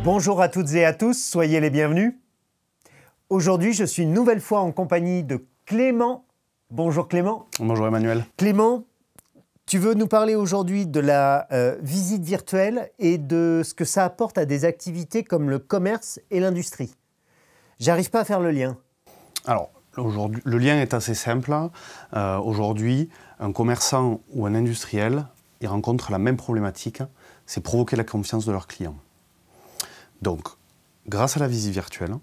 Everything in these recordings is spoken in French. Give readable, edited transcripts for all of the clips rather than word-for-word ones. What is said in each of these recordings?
Bonjour à toutes et à tous, soyez les bienvenus. Aujourd'hui, je suis une nouvelle fois en compagnie de Clément. Bonjour Clément. Bonjour Emmanuel. Clément, tu veux nous parler aujourd'hui de la visite virtuelle et de ce que ça apporte à des activités comme le commerce et l'industrie. J'arrive pas à faire le lien. Alors, aujourd'hui, le lien est assez simple. Aujourd'hui, un commerçant ou un industriel, ils rencontrent la même problématique, c'est provoquer la confiance de leurs clients. Donc, grâce à la visite virtuelle,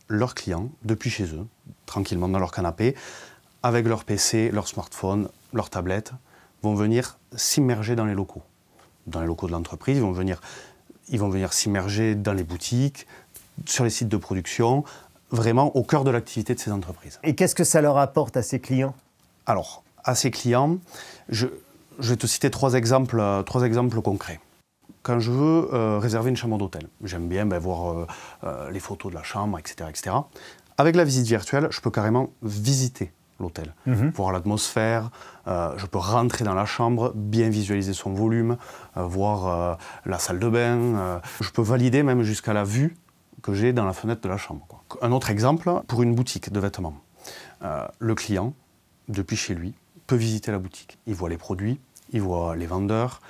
leurs clients, depuis chez eux, tranquillement dans leur canapé, avec leur PC, leur smartphone, leur tablette, vont venir s'immerger dans les locaux. Dans les locaux de l'entreprise, ils vont venir s'immerger dans les boutiques, sur les sites de production, vraiment au cœur de l'activité de ces entreprises. Et qu'est-ce que ça leur apporte à ces clients? Alors, à ces clients, je vais te citer trois exemples concrets. Quand je veux réserver une chambre d'hôtel, j'aime bien voir les photos de la chambre, etc., etc. Avec la visite virtuelle, je peux carrément visiter l'hôtel, voir l'atmosphère, je peux rentrer dans la chambre, bien visualiser son volume, voir la salle de bain, je peux valider même jusqu'à la vue que j'ai dans la fenêtre de la chambre, quoi. Un autre exemple, pour une boutique de vêtements. Le client, depuis chez lui, peut visiter la boutique. Il voit les produits, il voit les vendeurs,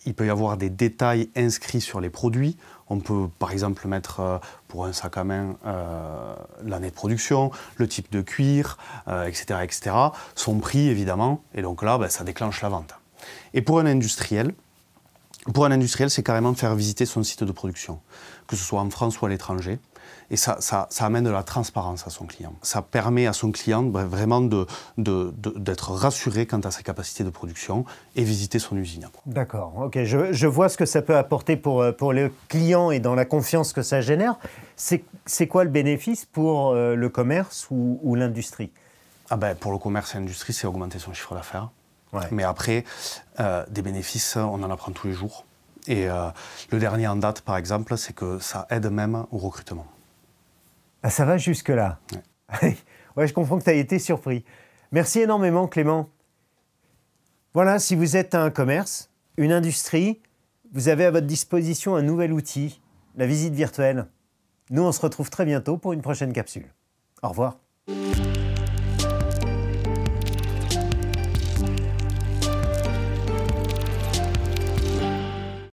il peut y avoir des détails inscrits sur les produits. On peut par exemple mettre pour un sac à main l'année de production, le type de cuir, etc., etc. Son prix évidemment, et donc là, ça déclenche la vente. Et pour un industriel, c'est carrément faire visiter son site de production, que ce soit en France ou à l'étranger. Et ça amène de la transparence à son client. Ça permet à son client vraiment d'être rassuré quant à ses capacités de production et visiter son usine. D'accord, ok. Je vois ce que ça peut apporter pour le client et dans la confiance que ça génère. C'est quoi le bénéfice pour le commerce ou l'industrie? Pour le commerce et l'industrie, c'est augmenter son chiffre d'affaires. Ouais. Mais après, des bénéfices, on en apprend tous les jours. Et le dernier en date, par exemple, c'est que ça aide même au recrutement. Ah, ça va jusque-là. Ouais. Ouais, je comprends que tu as été surpris. Merci énormément, Clément. Voilà, si vous êtes un commerce, une industrie, vous avez à votre disposition un nouvel outil, la visite virtuelle. Nous, on se retrouve très bientôt pour une prochaine capsule. Au revoir.